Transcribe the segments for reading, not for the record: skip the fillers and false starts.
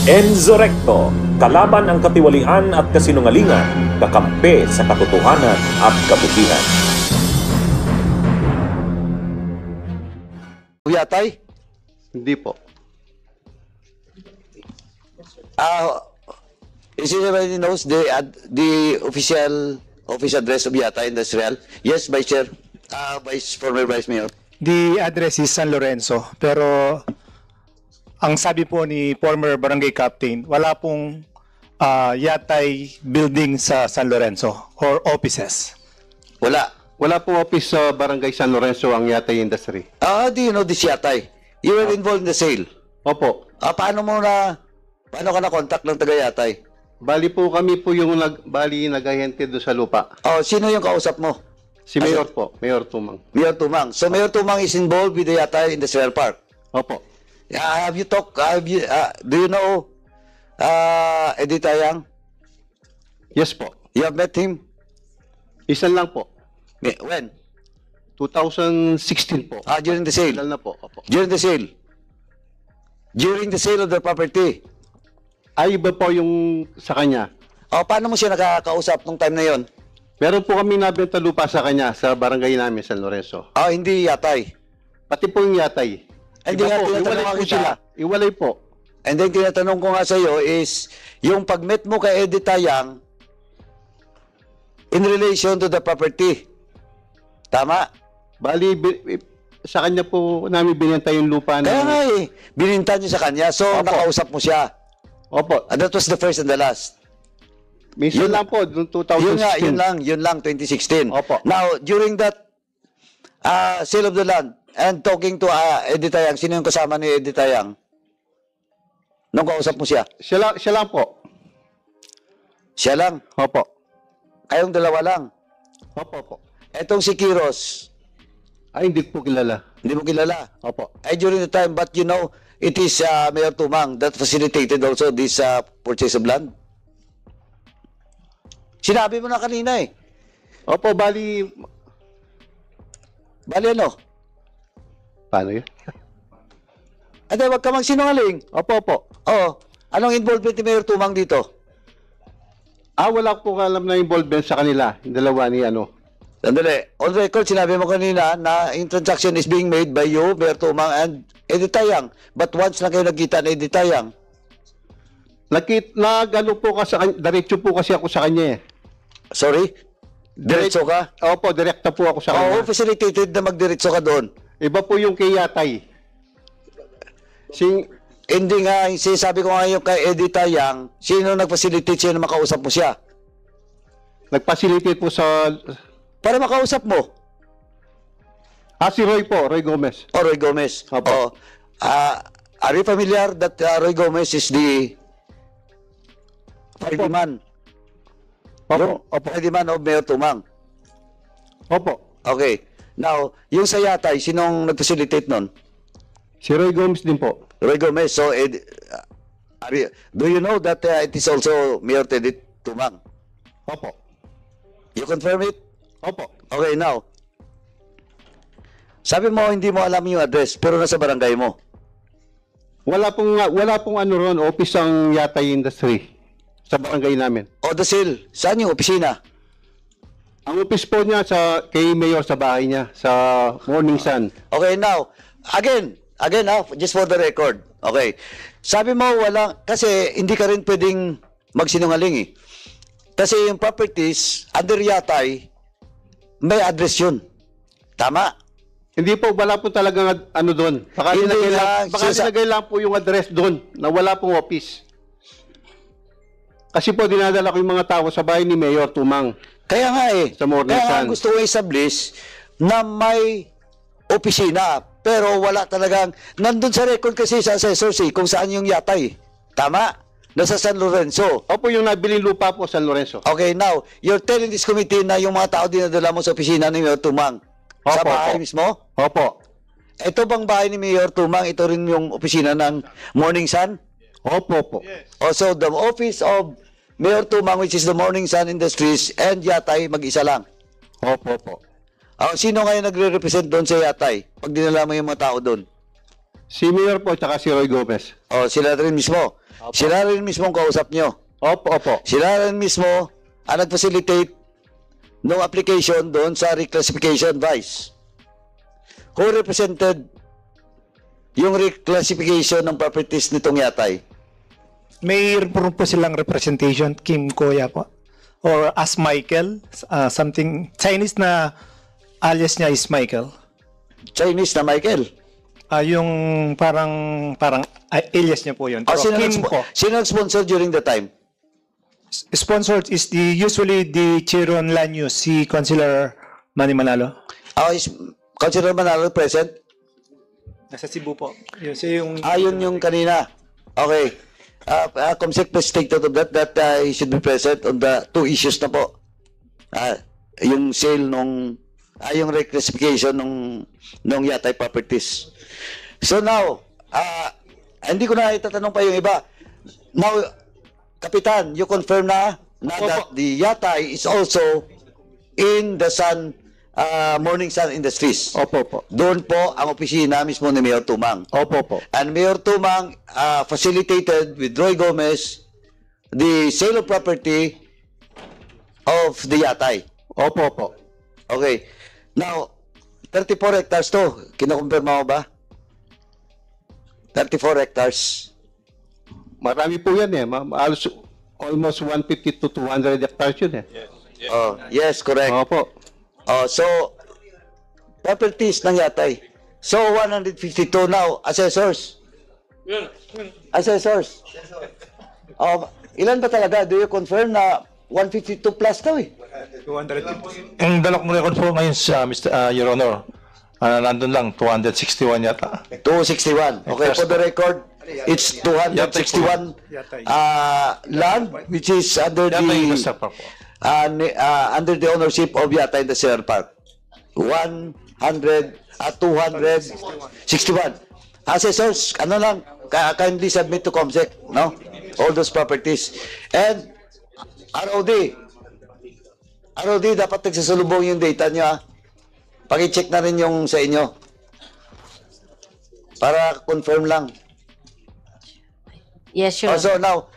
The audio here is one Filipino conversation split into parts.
Enzo Recto, kalaban ang katiwalian at kasinungalingan, kakampi sa katotohanan at kabutihan. Yatay? Hindi po. Is anybody knows the official office address of Yatay Industrial? Yes, Vice Chair. Former Vice Mayor. The address is San Lorenzo, pero ang sabi po ni former barangay captain, wala pong Yatay building sa San Lorenzo or offices. Wala. Wala pong office sa Barangay San Lorenzo ang Yatay Industry. How do you know this Yatay? You were involved in the sale. Opo. Paano ka na-contact ng taga-Yatay? Bali po kami po yung nag-ahente doon sa lupa. Sino yung kausap mo? Si Mayor po, Mayor Tumang. Mayor Tumang. So Mayor Tumang is involved with the Yatay Industrial Park. Opo. Have you talked, do you know Eddie Tayang? Yes po. You have met him? Isan lang po. When? 2016 po. During the sale? Ilan na po. Opo. During the sale? During the sale of the property? Ay, iba po yung sa kanya. Paano mo siya nakakausap nung time na yon? Meron po kami nabenta lupa sa kanya sa barangay namin, San Lorenzo. Hindi Yatay. Pati po yung Yatay. Hindi nga, tinatanong iwalay nga po kita. sila. Iwalay po. And then tinatanong ko nga sa iyo is, yung pag-met mo kay Eddie Tayang in relation to the property. Tama? Bali, sa kanya po namin binenta yung lupa na... Kaya nga bininta niyo sa kanya. So, Opo. nakausap mo siya. Opo. That was the first and the last. Minsan lang po, noong 2016. Yun lang, 2016. Opo. Now, during that sale of the land and talking to Eddie Tayang, sino yung kasama ni Eddie Tayang? Nung kausap mo siya? Siya lang po. Siya lang? Opo. Kayong dalawa lang? Opo. Etong si Kiros, Ay, hindi po kilala. hindi mo kilala? Opo. During the time, but you know, it is Mayor Tumang that facilitated also this purchase of land. Sinabi mo na kanina Opo, bali... Bali ano? Paano yun? Wag ka magsinungaling. Opo. Anong involvement ni Mayor Tumang dito? Wala po alam na involvement sa kanila. Yung dalawa ni ano. Sandali. On record, sinabi mo kanina na yung transaction is being made by you, Mayor Tumang, and Eddie Tayang. But once lang kayo nagkita ni Eddie Tayang. Nag-ano po kasi, diretso po kasi ako sa kanya Sorry? Diretso ka? Opo, direkta po ako sa kanya. Facilitated na magdiretso ka doon. Iba po yung kay Yatay. Hindi nga, sinasabi ko nga yung kay Eddie Tayang, sino nag-facilitate siya na makausap mo siya? Nag-facilitate po sa... Para makausap mo. Si Roy po, Roy Gomez. Roy Gomez. Opo. Are you familiar that Roy Gomez is the party man? Opo. Party man of Mayor Tumang. Opo. Okay. Now, yung sa Yatay, sinong nag-facilitate nun? Si Roy Gomez din po. Roy Gomez. So, do you know that it is also Mayor Teddy Tumang? Opo. You confirm it? Opo. Okay, now. Sabi mo, hindi mo alam yung address, pero nasa barangay mo. Wala pong ano ron, office ang Yatay Industry sa barangay namin. The sale. Saan yung opisina? Ang office po niya kay Mayor sa bahay niya, sa Morning Sun. Okay, now, again, just for the record. Okay. Sabi mo, kasi hindi ka rin pwedeng magsinungaling Kasi yung properties, under Yatay, may address yun. Tama? Hindi po, wala po talagang ano doon. Baka nilagay lang po yung address doon na wala pong office. Kasi po dinadala ko yung mga tao sa bahay ni Mayor Tumang. Kaya nga Sa Morning Kaya nga Sun. gusto ko establish na may opisina. Pero wala talagang, nandun sa record kasi sa assessors kung saan yung Yatay. Tama? Nasa San Lorenzo. Opo, yung nabiling lupa po, San Lorenzo. Okay, now, you're telling this committee na yung mga tao dinadala mo sa opisina ni Mayor Tumang. Sa Opo, bahay opo. mismo? Opo. Ito bang bahay ni Mayor Tumang, ito rin yung opisina ng Morning Sun? Opo. Also, the office of Mayor Tumang, which is the Morning Sun Industries, and Yatay, mag-isa lang. Opo. Sino ngayon nagre-represent doon sa Yatay? Pag dinala mo yung mga tao doon? Si Mayor po, tsaka si Roy Gomez. O, sila rin mismo. Sila rin mismo ang kausap nyo. Opo, opo. Sila rin mismo ang nag-facilitate ng application doon sa reclassification, Vice. Who represented yung reclassification ng properties nitong Yatay? May po silang representation, Kim Koya po. Or as Michael, something, Chinese na alias niya is Michael. Chinese na Michael. Yung parang alias niya po yun. Pero Kim po. Sino nag-sponsor during the time? Sponsored is usually the Chiron Lanyos, si Councilor Manny Manalo. Is Councilor Manalo present? Nasa Cebu po. Yun, siya yung... Yun yung kanina. Okay. Comsec, please take note of that he should be present on the two issues na po. Yung sale nung yung reclassification nung Yatay properties. So now, hindi ko na itatanong pa yung iba. Now, Kapitan, you confirm na that the Yatay is also in the Morning Sun Industries. Opo, opo. Doon po ang opisina mismo ni Mayor Tumang. Opo, opo. And Mayor Tumang facilitated with Roy Gomez the sale of property of the Yatay. Opo, opo. Okay. Now, 34 hectares to. Kinakumpirma mo ba? 34 hectares. Marami po yan eh. Almost 150 to 200 hectares yun eh. Yes, correct. Opo. So, properties ng Yatay. So, 152 now. Assessors. Assessors. Ilan ba talaga? Do you confirm na 152 plus daw eh? 250. Ang dalak mo record po ngayon sa Your Honor, nandun lang, 261 yata. 261. Okay, for the record, it's 261 land which is under Yata yung nasa the pa po. under the ownership of Yatay Industrial Park. 261. Assessors, ano lang, kindly submit to COMSEC, no? All those properties. And ROD, dapat nagsasalubong yung data nyo, ha? Paki-check na rin yung sa inyo. Para confirm lang. Yes, sure. So now,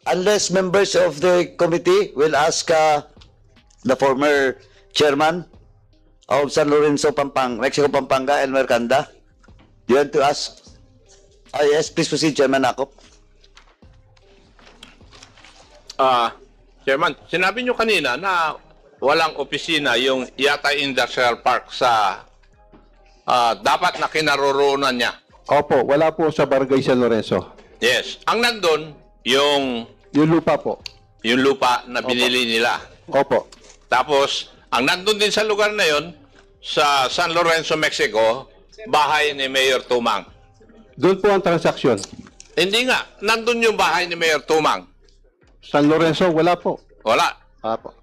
unless members of the committee will ask the former chairman of San Lorenzo, Mexico, Pampanga, Elmer Canda, you want to ask? Yes, please proceed, Chairman Akop. Chairman, sinabi nyo kanina na walang opisina yung Yatay Industrial Park sa dapat na kinaroroonan niya. Opo, wala po sa Barangay San Lorenzo. Yes. Ang nandun, yung Yung lupa po. na binili nila. Opo. Tapos, ang nandun din sa lugar na yon sa San Lorenzo, Mexico, bahay ni Mayor Tumang. Doon po ang transaksyon. Hindi nga, nandun yung bahay ni Mayor Tumang. San Lorenzo, wala po. Wala. Opo.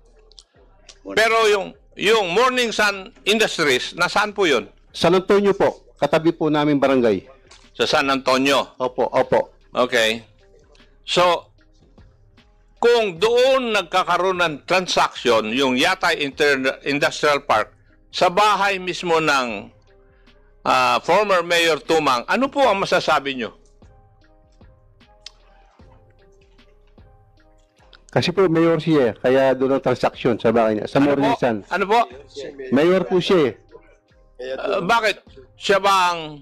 Pero yung Morning Sun Industries, nasaan po yun? San Antonio po. Katabi po namin barangay. Sa San Antonio. Opo, opo. Okay. So, kung doon nagkakaroon ng transaction, yung Yatay Industrial Park, sa bahay mismo ng former Mayor Tumang, ano po ang masasabi nyo? Kasi po mayor siya, kaya doon ang transaksyon sa bahay niya. Sa Morning Sun. Ano po? Mayor po siya. Bakit? Siya bang,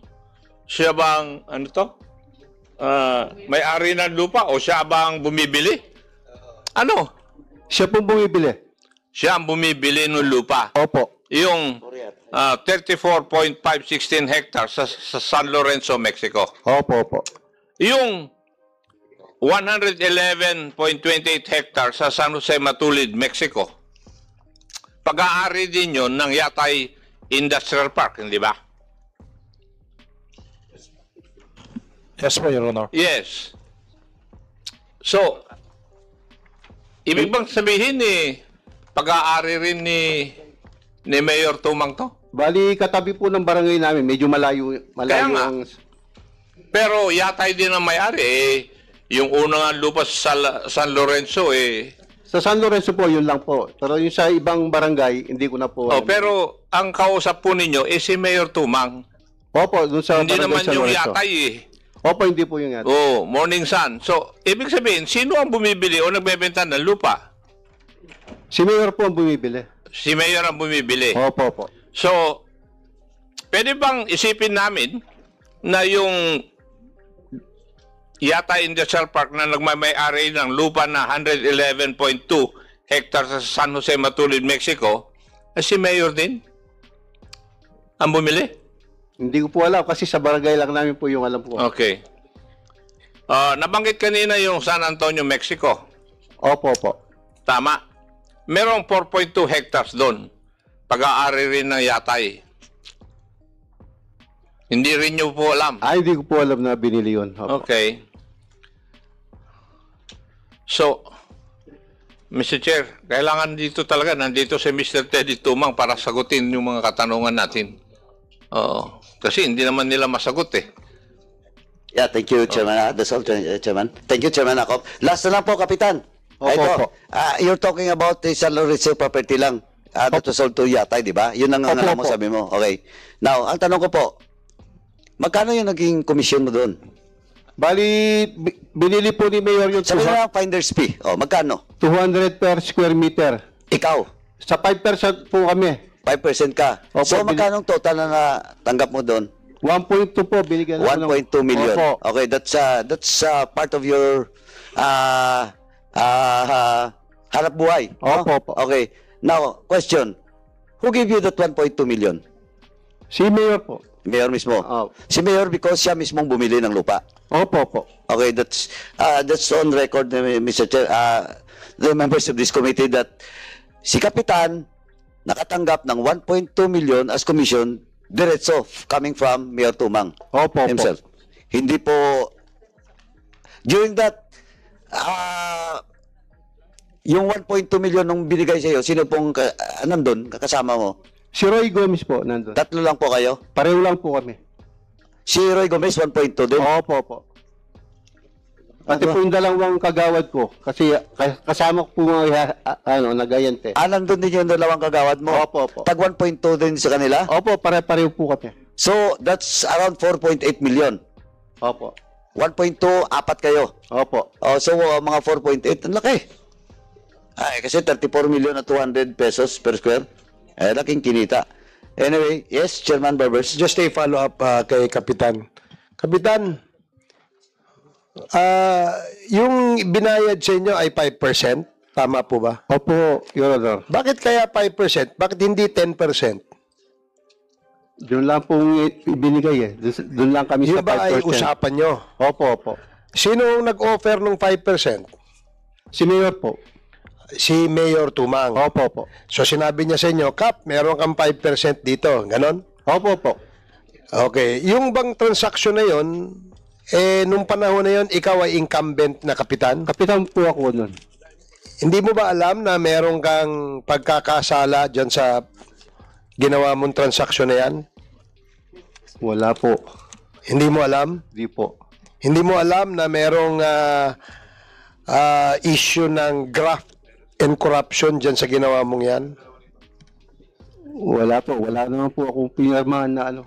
ano to? May-ari ng lupa o siya bang bumibili? Ano? Siya pong bumibili. Siya ang bumibili ng lupa. Opo. Yung 34.516 hectares sa San Lorenzo, Mexico. Opo, opo. Yung 111.28 hectares sa San Jose Matulid, Mexico. Pag-aari din yun ng Yatay Industrial Park, hindi ba? Yes po, Your Honor. Yes. So, ibig bang sabihin pag-aari rin ni Mayor Tumang to? Bali, katabi po ng barangay namin. Medyo malayo Kaya nga. ang... Pero Yatay din ang may-ari yung unang lupa sa San Lorenzo Sa San Lorenzo po, yun lang po. Pero yung sa ibang barangay, hindi ko na po... pero ang kausap po ninyo si Mayor Tumang. Opo, doon sa Hindi Barangay naman San yung Lorenzo. Yatay eh. Opo, hindi po yung yatay. Oh, Morning Sun. So, ibig sabihin, sino ang bumibili o nagbebenta ng lupa? Si Mayor po ang bumibili. Si Mayor ang bumibili. Opo, opo. So, pwede bang isipin namin na yung Yatay Industrial Park na nagmamay-ari ng lupa na 111.2 hectares sa San Jose, Matulid, Mexico, si Mayor din ang bumili? Hindi ko po alam kasi sa barangay lang namin po yung alam po. Okay. Nabanggit kanina yung San Antonio, Mexico. Opo, opo. Tama. Merong 4.2 hectares doon. Pag-aari rin ng Yatay. Hindi rin nyo po alam. Hindi ko po alam na binili yun. Opo. Okay. So, Mr. Chair, kailangan dito talaga, nandito si Mr. Teddy Tumang para sagutin yung mga katanungan natin. Oo. Kasi hindi naman nila masagot eh. Yeah, thank you, Chairman. That's all, Chairman. Thank you, Chairman Akop. Last na lang po, Kapitan. Opo, Ito, opo. you're talking about the San Lorenzo property lang. That was sold to Yatay, di ba? Yun ang Opo, alam mo, opo. sabi mo. Okay. Now, ang tanong ko po, magkano yung naging komisyon mo doon? Bali, binili po ni Mayor yung Sabi na lang, finder's fee. O, magkano? 200 per square meter. Ikaw, Sa 5% po kami. 5% ka. Opo, So, magkano total na natanggap mo doon? 1.2 po binigyan ako ng- 1.2 million. Opo. Okay, that's part of your hanap buhay. no? Opo, opo. Okay. Now, question. Who gave you that 1.2 million? Si Mayor po. Mayor mismo. Opo. Si Mayor because siya mismong bumili ng lupa. Opo, opo. Okay, that's on record, Mr. Chair. The members of this committee that si Kapitan nakatanggap ng 1.2 million as commission diretso coming from Mayor Tumang Opo, opo. himself. Hindi po during that yung 1.2 million nung binigay sa iyo, sino pong nandun, kasama mo? Si Roy Gomez po nandun. Tatlo lang po kayo? Pareho lang po kami. Si Roy Gomez 1.2 din? Opo, opo. Pati po yung dalawang kagawad ko. Kasi kasama ko po mga nagayante. Nandun din yung dalawang kagawad mo? Opo, opo. Tag 1.2 din sa kanila? Opo, pareho po kami. So, that's around 4.8 million. Opo. 1.2, apat kayo. Opo. So, mga 4.8, ang laki. Ay, kasi 34 million na 200 pesos per square. Laking kinita. Anyway, yes, Chairman Barbers. Just a follow-up kay Kapitan. Kapitan, yung binayad sa inyo ay 5%? Tama po ba? Opo, Your Honor. Bakit kaya 5%? Bakit hindi 10%? Doon lang pong ibinigay eh. Doon lang kami Yun sa 5%. ba ay usapan nyo? Opo, opo. Sino ang nag-offer ng 5%? Si Mayor po. Si Mayor Tumang. Opo, opo. So sinabi niya sa inyo, Kap, meron kang 5% dito. Ganon? Opo, opo. Okay. Yung bang transaksyon na yon, nung panahon na yon, ikaw ay incumbent na kapitan? Kapitan po ako nun. Hindi mo ba alam na meron kang pagkakasala dyan sa ginawa mong transaksyon na yan? Wala po. Hindi mo alam? Di po. Hindi mo alam na merong issue ng graft and corruption dyan sa ginawa mong yan? Wala po. Wala naman po akong pinirmahan na ano.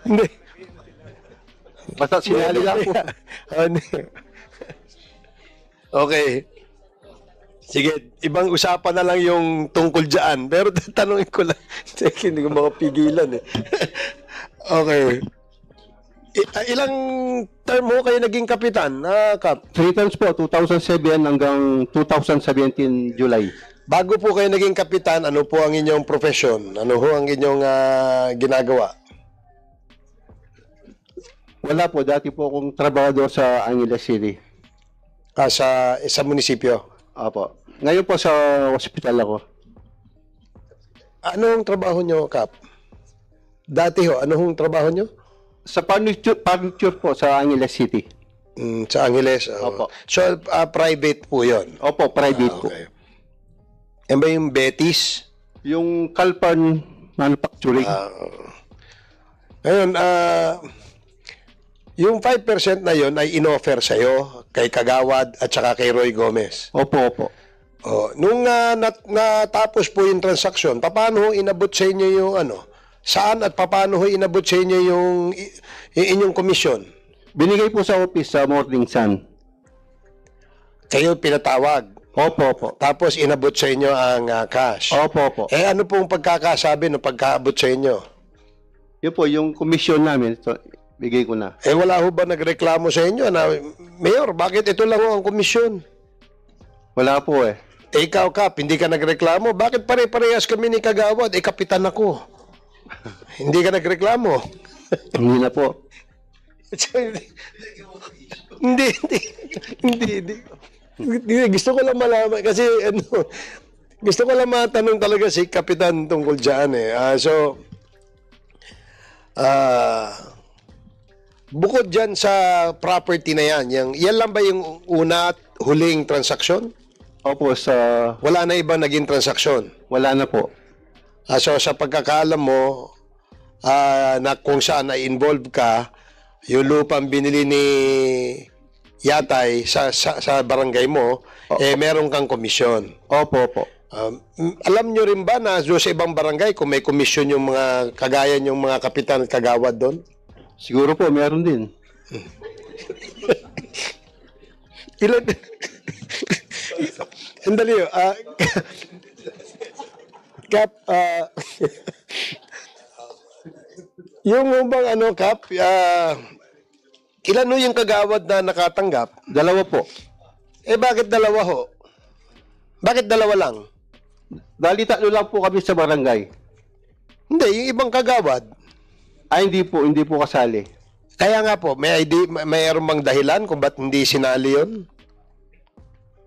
Hindi. Basta sinali lang po. Okay. Sige, ibang usapan na lang yung tungkol dyan. Pero tanongin ko lang. Hindi ko makapigilan eh. Okay. Ilang term mo kayo naging kapitan, Kap? 3 times po, 2007 hanggang 2017 July. Bago po kayo naging kapitan, ano po ang inyong profession? Ano ho ang inyong ginagawa? Wala po, dati po akong trabahador sa Angeles City. Sa munisipyo? Opo. Ngayon po sa hospital ako. Anong trabaho nyo, Kap? Dati ho, anong trabaho nyo? Sa furniture po sa Angeles City. Sa Angeles? Opo. So, private po yun? Opo, private po. Okay. Yan ba yung Betis? Yung Calpan Manufacturing. Ngayon, yung 5% na yun ay in-offer sa'yo kay Kagawad at saka kay Roy Gomez. Opo, opo. Nung natapos po yung transaksyon, paano inabot sa inyo Saan at paano ho inabot sa inyo yung inyong komisyon? Binigay po sa office sa Morning Sun. Kayo pinatawag. Opo. Tapos inabot sa inyo ang cash. Opo. Ano pong pagkakasabi ng pagkaabot sa inyo? Yun po, yung commission namin, so, bigay ko na. Wala ho ba nagreklamo sa inyo na, Mayor, bakit ito lang ho ang komisyon? Wala po eh. Ikaw, Kap, hindi ka nagreklamo. Bakit pare-parehas kami ni Kagawad? Kapitan ako. Hindi ka nagreklamo. Hindi na po. Hindi. Gusto ko lang malaman kasi gusto ko lang matanong talaga si Kapitan tungkol dyan bukod dyan sa property na yan lang ba yung una at huling transaksyon? Opo, wala na ibang naging transaksyon? wala na po. So sa pagkakaalam mo na kung saan na involved ka, yung lupang binili ni Yatay sa barangay mo, meron kang komisyon. Opo. Alam nyo rin ba na sa ibang barangay kung may komisyon yung mga kagaya yung mga kapitan at kagawad doon? Siguro po, meron din. Ilan? Sandali yun. Kap, yung bang Kap, ilan ho yung kagawad na nakatanggap? 2 po. Bakit 2 ho? Bakit 2 lang? Dali 3 lang po kami sa barangay. Hindi, yung ibang kagawad. Hindi po kasali. Kaya nga po, mayroon bang dahilan kung ba't hindi sinali yun?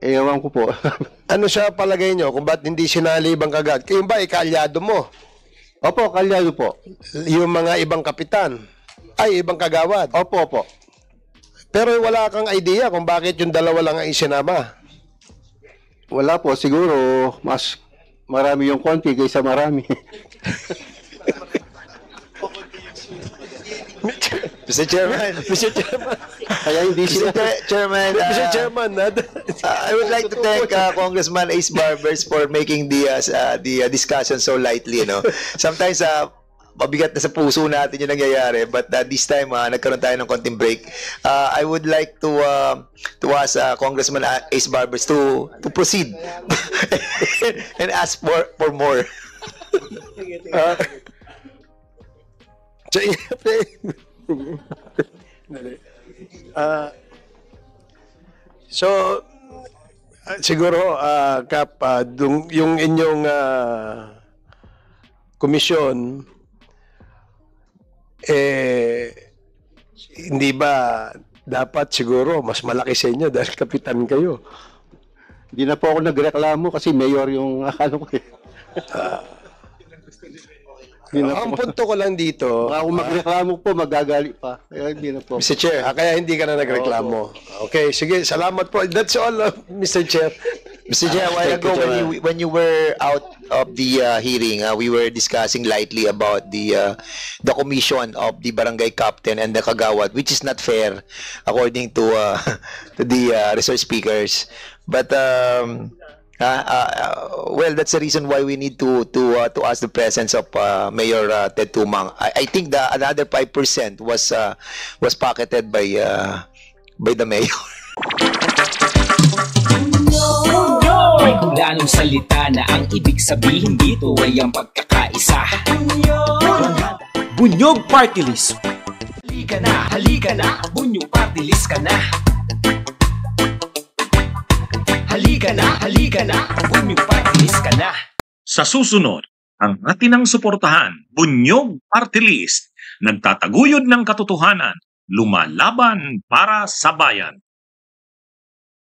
Ewan ko po. Ano sa palagay nyo kung ba't hindi sinali ibang kagawad? Kayo ba, kaalyado mo? Opo, kalyado po. Yung mga ibang kapitan? Ibang kagawad? Opo. Pero wala kang idea kung bakit yung 2 lang ang isinama? Wala po, siguro mas marami yung konti kaysa marami. Mr. Chairman. Kaya hindi sila. Chairman, Mr. Chairman, I would like to thank Congressman Ace Barbers for making the discussion so lightly. Sometimes mabigat na sa puso natin yung nangyayari, but this time nagkaroon tayo ng konting break. I would like to ask Congressman Ace Barbers to proceed and ask for more. So, siguro, Kap, yung inyong komisyon, hindi ba dapat siguro mas malaki sa inyo dahil kapitan kayo? Hindi na po ako nagreklamo kasi mayor yung ko eh. Ang punto ko lang dito, Baka kung magreklamo po, magagali pa. Kaya hindi na po. Mr. Chair, kaya hindi ka na nagreklamo. Okay, sige, salamat po. That's all, Mr. Chair. Mr. Chair, a while ago when you were out of the hearing, we were discussing lightly about the commission of the barangay captain and the kagawad, which is not fair according to the resource speakers. But well, that's the reason why we need to ask the presence of Mayor Ted Tumang. I think the another 5% was pocketed by the mayor. May hulanong salita na ang ibig sabihin dito ay ang pagkakaisa. Bunyog Party List. Halika na, Bunyog Party List ka na. Halika na, Bunyog Party List ka na. Sa susunod, ang atinang suportahan, Bunyog Party List, nagtataguyod ng katotohanan, lumalaban para sa bayan.